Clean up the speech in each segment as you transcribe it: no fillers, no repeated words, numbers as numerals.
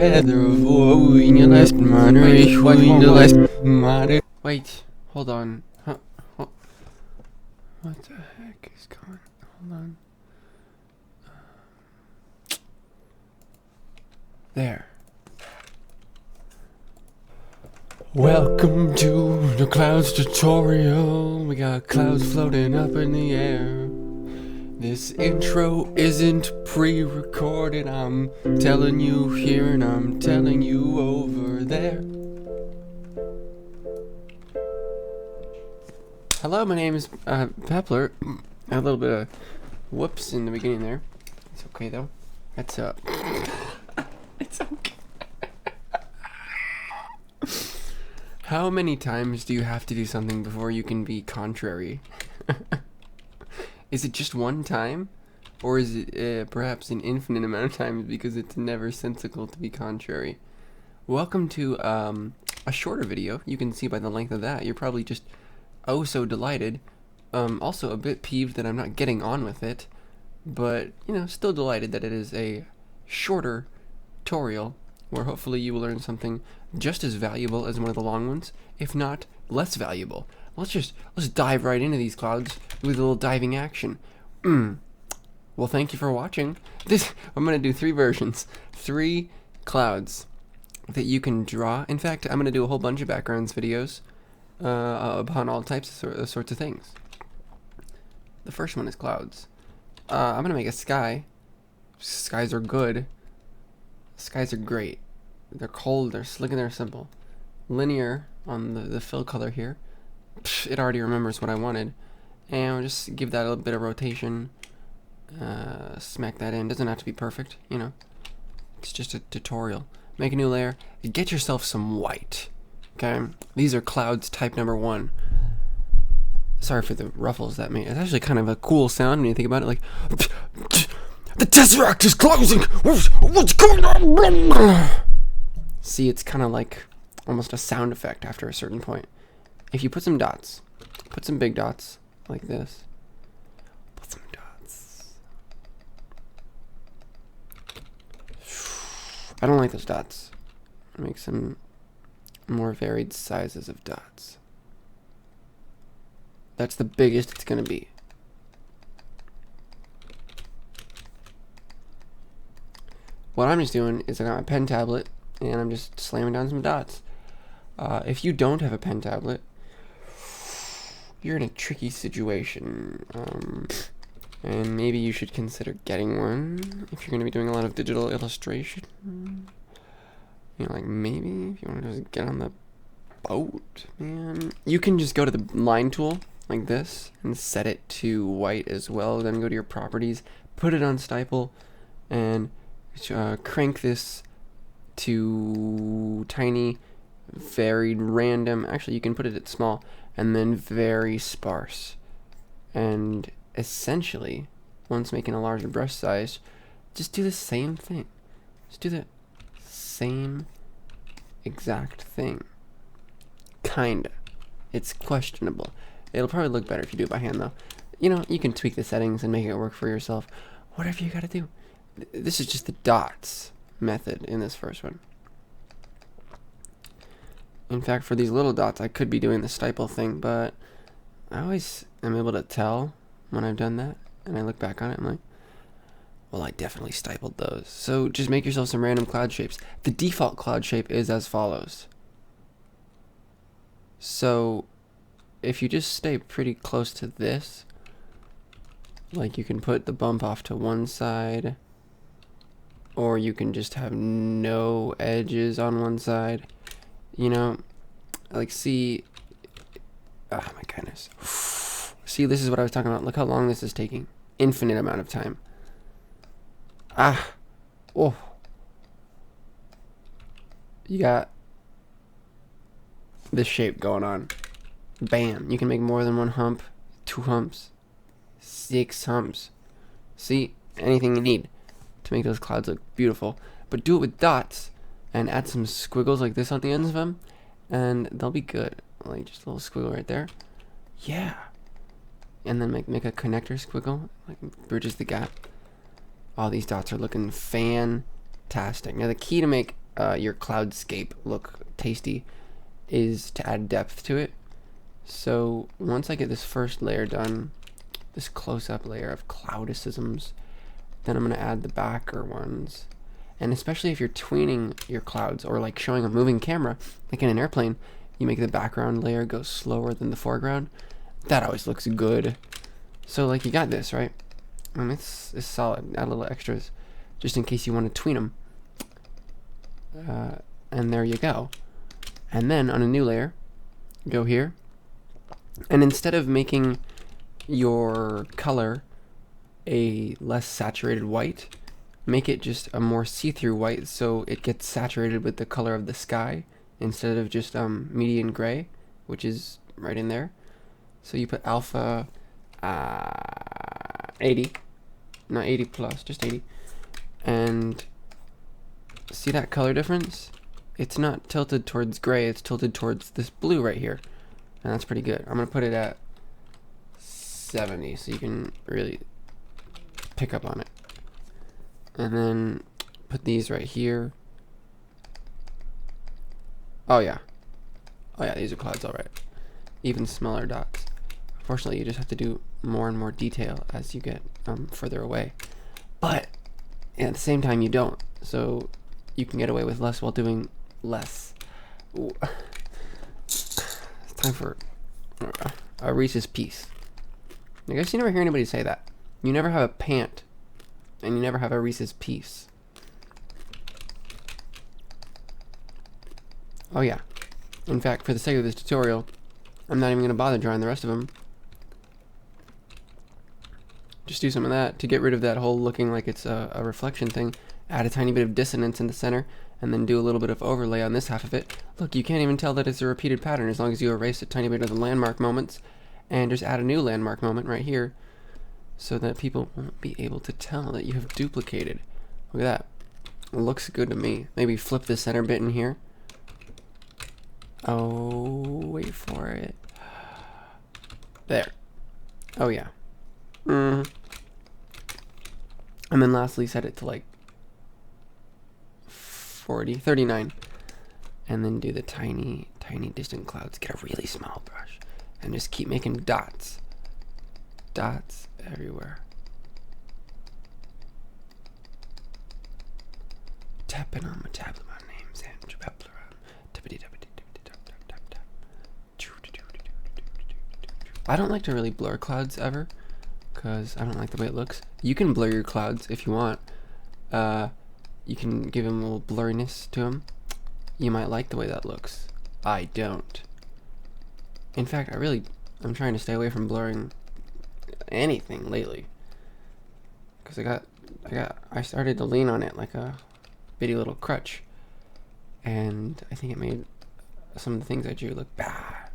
Wait, hold on. Huh. What the heck is going on? Hold on. There. Welcome to the clouds tutorial. We got clouds floating up in the air. This intro isn't pre-recorded. I'm telling you here and I'm telling you over there. Hello, my name is Bepler. A little bit of whoops in the beginning there. It's okay though. That's it's okay. How many times do you have to do something before you can be contrary? Is it just one time? Or is it perhaps an infinite amount of times because it's never sensical to be contrary? Welcome to a shorter video. You can see by the length of that. You're probably just oh so delighted. Also a bit peeved that I'm not getting on with it. But, you know, still delighted that it is a shorter tutorial where hopefully you will learn something just as valuable as one of the long ones, if not less valuable. Let's dive right into these clouds with a little diving action. Well, thank you for watching. I'm gonna do 3 versions, 3 clouds that you can draw. In fact, I'm gonna do a whole bunch of backgrounds videos upon all types of sorts of things. The first one is clouds. I'm gonna make a sky. Skies are good. Skies are great. They're cold, they're slick, and they're simple. Linear on the fill color here. It already remembers what I wanted. And we'll just give that a little bit of rotation. Smack that in. Doesn't have to be perfect, you know. It's just a tutorial. Make a new layer. Get yourself some white. Okay? These are clouds type number 1. Sorry for the ruffles that made. It's actually kind of a cool sound when you think about it. Like, the Tesseract is closing! What's going on? See, it's kind of like almost a sound effect after a certain point. If you put some dots, put some big dots like this. Put some dots. I don't like those dots. Make some more varied sizes of dots. That's the biggest it's going to be. What I'm just doing is I got my pen tablet and I'm just slamming down some dots. If you don't have a pen tablet, you're in a tricky situation. And maybe you should consider getting one if you're going to be doing a lot of digital illustration. You know, like maybe if you want to just get on the boat, man. You can just go to the line tool like this and set it to white as well. Then go to your properties, put it on stipple, and crank this to tiny, varied, random. Actually, you can put it at small, and then very sparse. And essentially, once making a larger brush size, just do the same thing. Just do the same exact thing. Kinda. It's questionable. It'll probably look better if you do it by hand, though. You know, you can tweak the settings and make it work for yourself. Whatever you gotta do. This is just the dots method in this first one. In fact, for these little dots, I could be doing the stipple thing, but I always am able to tell when I've done that, and I look back on it, I'm like, well, I definitely stippled those. So just make yourself some random cloud shapes. The default cloud shape is as follows. So if you just stay pretty close to this, like you can put the bump off to one side, or you can just have no edges on one side. You know, like see, oh my goodness. See, this is what I was talking about. Look how long this is taking. Infinite amount of time. Oh. You got this shape going on. Bam. You can make more than one hump, 2 humps, 6 humps. See, anything you need to make those clouds look beautiful. But do it with dots and add some squiggles like this on the ends of them, and they'll be good. Like just a little squiggle right there. Yeah. And then make a connector squiggle, like bridges the gap. All these dots are looking fantastic. Now the key to make your cloudscape look tasty is to add depth to it. So once I get this first layer done, this close-up layer of cloudicisms, then I'm going to add the backer ones. And especially if you're tweening your clouds or like showing a moving camera, like in an airplane, you make the background layer go slower than the foreground. That always looks good. So like you got this, right? And it's solid. Add a little extras just in case you want to tween them. And there you go. And then on a new layer, go here. And instead of making your color a less saturated white, make it just a more see-through white so it gets saturated with the color of the sky instead of just median gray, which is right in there. So you put alpha 80, not 80 plus, just 80. And see that color difference? It's not tilted towards gray, it's tilted towards this blue right here. And that's pretty good. I'm going to put it at 70 so you can really pick up on it. And then put these right here. Oh yeah, these are clouds, all right. Even smaller dots. Unfortunately, you just have to do more and more detail as you get further away. But at the same time, you don't. So you can get away with less while doing less. Ooh. It's time for a Reese's Piece. I guess you never hear anybody say that. You never have a pant, and you never have a Reese's Piece. Oh yeah. In fact, for the sake of this tutorial, I'm not even going to bother drawing the rest of them. Just do some of that to get rid of that whole looking like it's a reflection thing. Add a tiny bit of dissonance in the center, and then do a little bit of overlay on this half of it. Look, you can't even tell that it's a repeated pattern as long as you erase a tiny bit of the landmark moments, and just add a new landmark moment right here, so that people won't be able to tell that you have duplicated. Look at that. It looks good to me. Maybe flip the center bit in here. Oh, wait for it. There. Oh yeah. And then lastly, set it to like 39. And then do the tiny, tiny distant clouds. Get a really small brush. And just keep making dots. Dots everywhere. Tapping on my tablet, my name's Untitled Chapter. I don't like to really blur clouds ever, because I don't like the way it looks. You can blur your clouds if you want. You can give them a little blurriness to them. You might like the way that looks. I don't. In fact, I'm trying to stay away from blurring anything lately, because I started to lean on it like a bitty little crutch, and I think it made some of the things I drew look bad,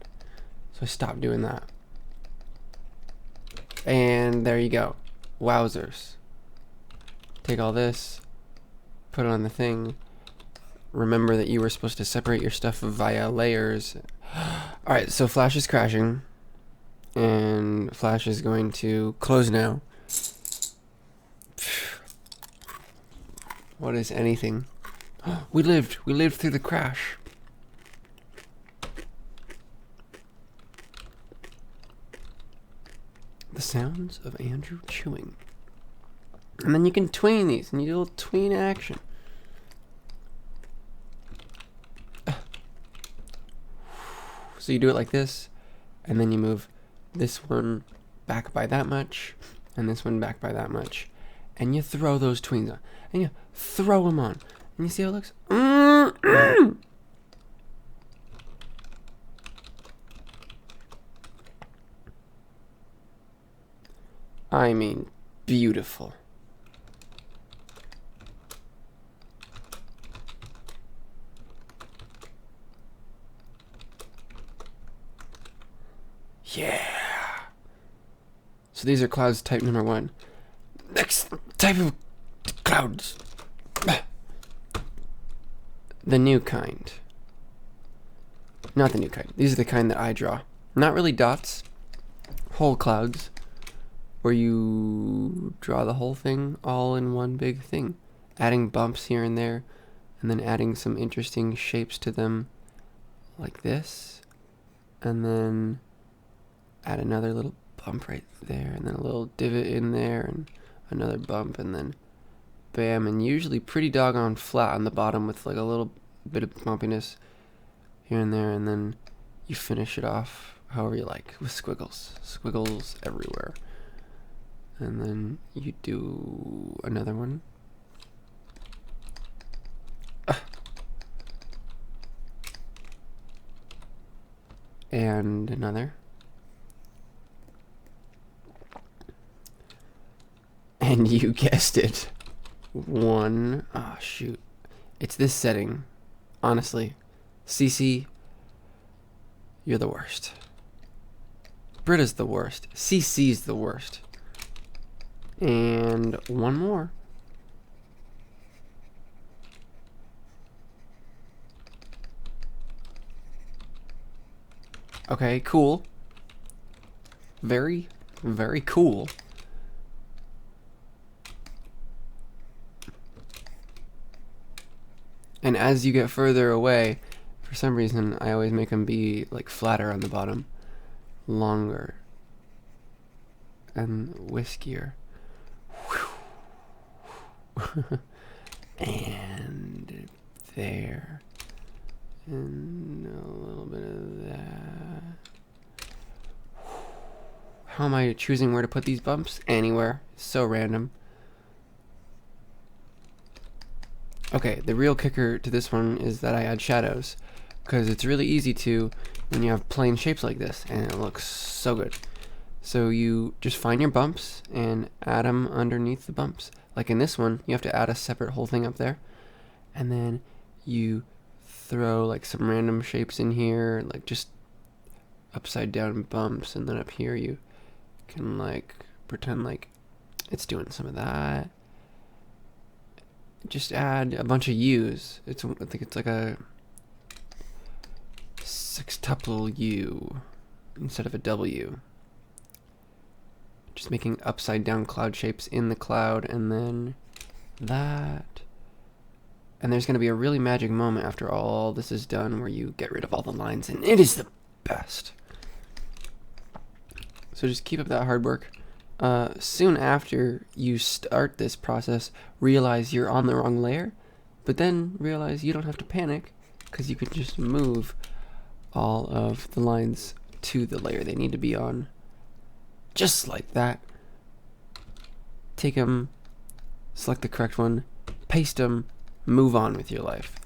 so I stopped doing that. And there you go. Wowzers. Take all this, put it on the thing. Remember that you were supposed to separate your stuff via layers. Alright, so Flash is crashing, and Flash is going to close now. What is anything? We lived through the crash. The sounds of Andrew chewing. And then you can tween these, and you do a little tween action. So you do it like this, and then you move this one back by that much, and this one back by that much, and you throw those tweens on, and you throw them on, and you see how it looks? I mean, beautiful. Yeah. So these are clouds type number 1. Next type of clouds. The new kind. Not the new kind. These are the kind that I draw. Not really dots. Whole clouds. Where you draw the whole thing all in one big thing. Adding bumps here and there. and then adding some interesting shapes to them like this, and then add another little bump right there, and then a little divot in there, and another bump, and then bam, and usually pretty doggone flat on the bottom with like a little bit of bumpiness here and there, and then you finish it off however you like with squiggles everywhere. And then you do another one. And another. And you guessed it. One. Oh, shoot. It's this setting. Honestly. CC, you're the worst. Britta's the worst. CC's the worst. And one more. Okay, cool. Very, very cool. And as you get further away, for some reason, I always make them be like flatter on the bottom, longer, and whiskier. And there, and a little bit of that. How am I choosing where to put these bumps? Anywhere. So random. Okay, the real kicker to this one is that I add shadows, because it's really easy to when you have plain shapes like this, and it looks so good. So you just find your bumps and add them underneath the bumps. Like in this one, you have to add a separate whole thing up there, and then you throw like some random shapes in here, like just upside down bumps, and then up here you can like pretend like it's doing some of that. Just add a bunch of U's. I think it's like a sextuple U instead of a W. Just making upside down cloud shapes in the cloud, and then that. And there's going to be a really magic moment after all this is done where you get rid of all the lines, and it is the best. So just keep up that hard work. Soon after you start this process, realize you're on the wrong layer, but then realize you don't have to panic, because you can just move all of the lines to the layer they need to be on. Just like that. Take them, select the correct one, paste them, move on with your life.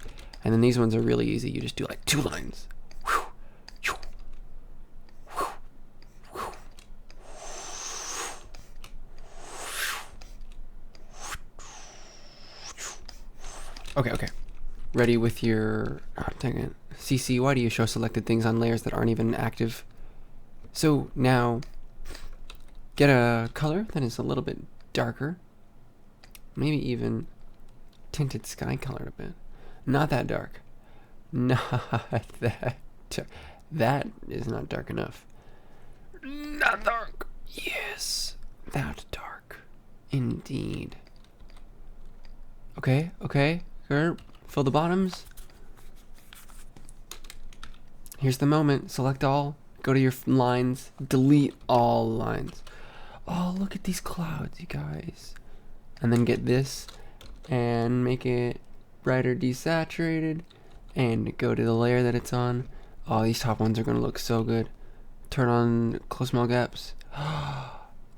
And then these ones are really easy. You just do like 2 lines. Okay. Ready with your... Oh, dang it. CC, why do you show selected things on layers that aren't even active? So now, get a color that is a little bit darker. Maybe even tinted sky colored a bit. Not that dark. Not that dark. That is not dark enough. Not dark. Yes, that dark. Indeed. Okay. Fill the bottoms. Here's the moment. Select all. Go to your lines. Delete all lines. Oh, look at these clouds, you guys. And then get this and make it brighter desaturated and go to the layer that it's on. Oh, these top ones are going to look so good. Turn on close small gaps. A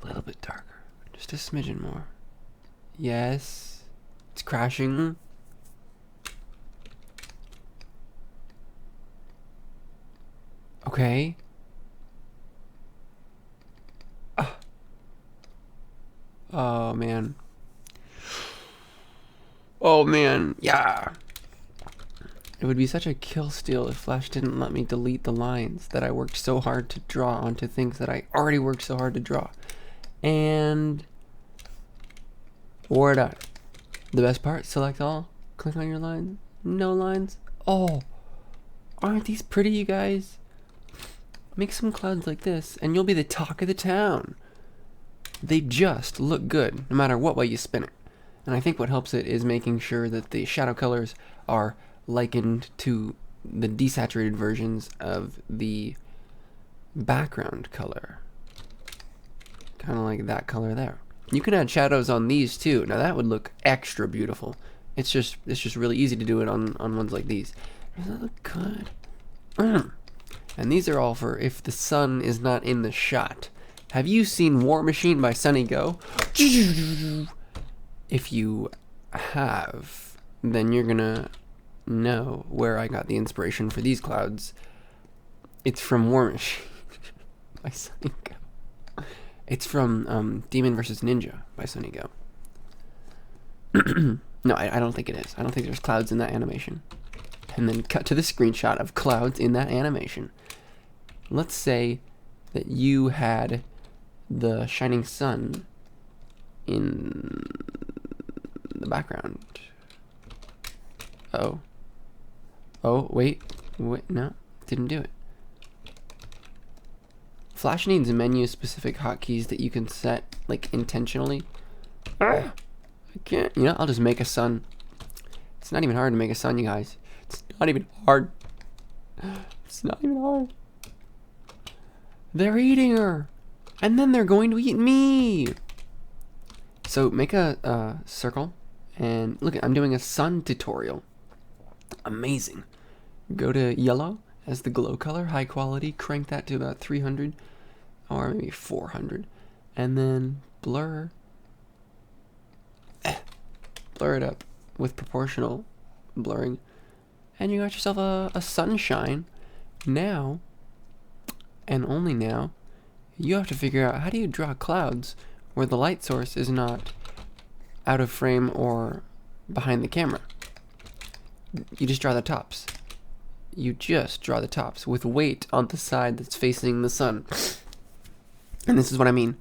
little bit darker. Just a smidgen more. Yes. It's crashing. Okay. Oh, man. Oh, man. Yeah. It would be such a kill steal if Flash didn't let me delete the lines that I worked so hard to draw onto things that I already worked so hard to draw. And we're done. The best part, select all, click on your line, no lines. Oh, aren't these pretty, you guys? Make some clouds like this, and you'll be the talk of the town. They just look good, no matter what way you spin it. And I think what helps it is making sure that the shadow colors are likened to the desaturated versions of the background color. Kind of like that color there. You can add shadows on these too. Now that would look extra beautiful. It's just really easy to do it on ones like these. Does that look good? And these are all for if the sun is not in the shot. Have you seen War Machine by Sunny Go? If you have, then you're gonna know where I got the inspiration for these clouds. It's from War Machine by Sunny Go. It's from Demon vs. Ninja by Sunny Go. No, I don't think it is. I don't think there's clouds in that animation. And then cut to the screenshot of clouds in that animation. Let's say that you had the shining sun in the background. Oh, wait, no, didn't do it. Flash needs menu-specific hotkeys that you can set, like, intentionally. I can't, you know, I'll just make a sun. It's not even hard to make a sun, you guys. It's not even hard. It's not even hard. They're eating her. And then they're going to eat me. So make a circle. And look, I'm doing a sun tutorial. Amazing. Go to yellow as the glow color, high quality. Crank that to about 300 or maybe 400. And then blur. Blur it up with proportional blurring. And you got yourself a sunshine. Now, and only now, you have to figure out how do you draw clouds where the light source is not out of frame or behind the camera. You just draw the tops. You just draw the tops with weight on the side that's facing the sun. And this is what I mean.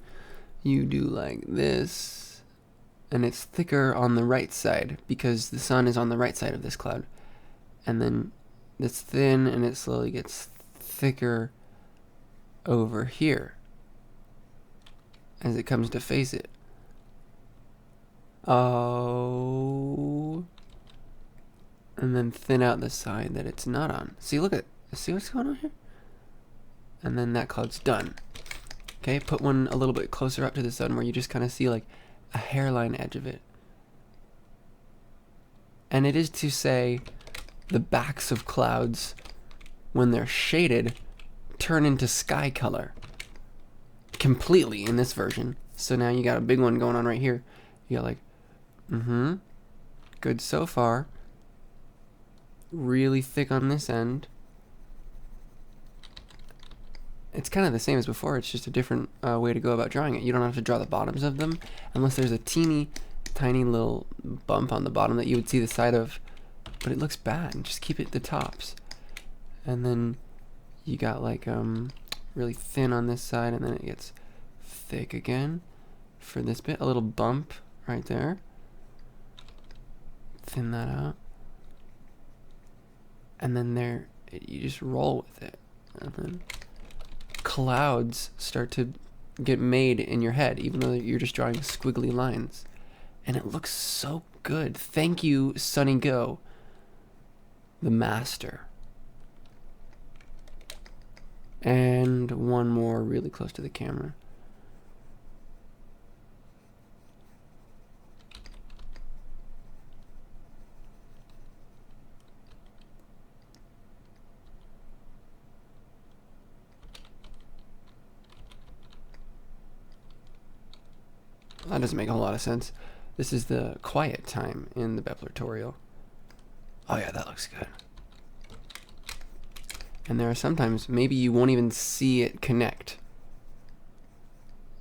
You do like this, and it's thicker on the right side because the sun is on the right side of this cloud. And then it's thin and it slowly gets thicker over here as it comes to face it. Oh. And then thin out the side that it's not on. See, look at, see what's going on here? And then that cloud's done. Okay, put one a little bit closer up to the sun where you just kind of see like a hairline edge of it. And it is to say the backs of clouds, when they're shaded, turn into sky color completely in this version. So now you got a big one going on right here. You got like, good so far. Really thick on this end. It's kind of the same as before, it's just a different way to go about drawing it. You don't have to draw the bottoms of them unless there's a teeny tiny little bump on the bottom that you would see the side of, but it looks bad. Just keep it the tops. And then you got like really thin on this side, and then it gets thick again for this bit. A little bump right there. Thin that out. And then there, you just roll with it. And then clouds start to get made in your head, even though you're just drawing squiggly lines. And it looks so good. Thank you, Sunny Go, the master. And one more really close to the camera. That doesn't make a whole lot of sense. This is the quiet time in the Bepler tutorial. Oh yeah, that looks good. And there are sometimes maybe you won't even see it connect.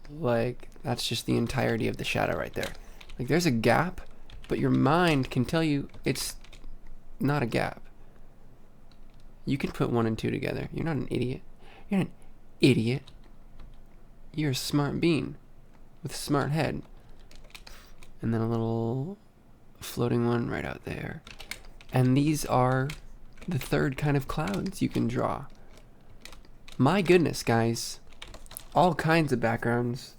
Like, that's just the entirety of the shadow right there. Like, there's a gap, but your mind can tell you it's not a gap. You can put 1 and 2 together. You're not an idiot. You're not an idiot. You're a smart bean with a smart head. And then a little floating one right out there. And these are the third kind of clouds you can draw. My goodness, guys. All kinds of backgrounds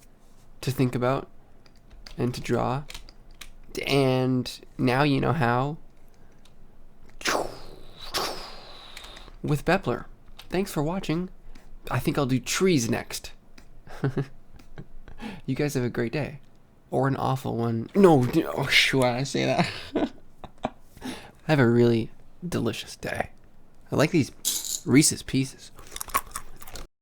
to think about and to draw. And now you know how with Bepler. Thanks for watching. I think I'll do trees next. You guys have a great day. Or an awful one. No, should I say that? Have a really delicious day. I like these Reese's Pieces.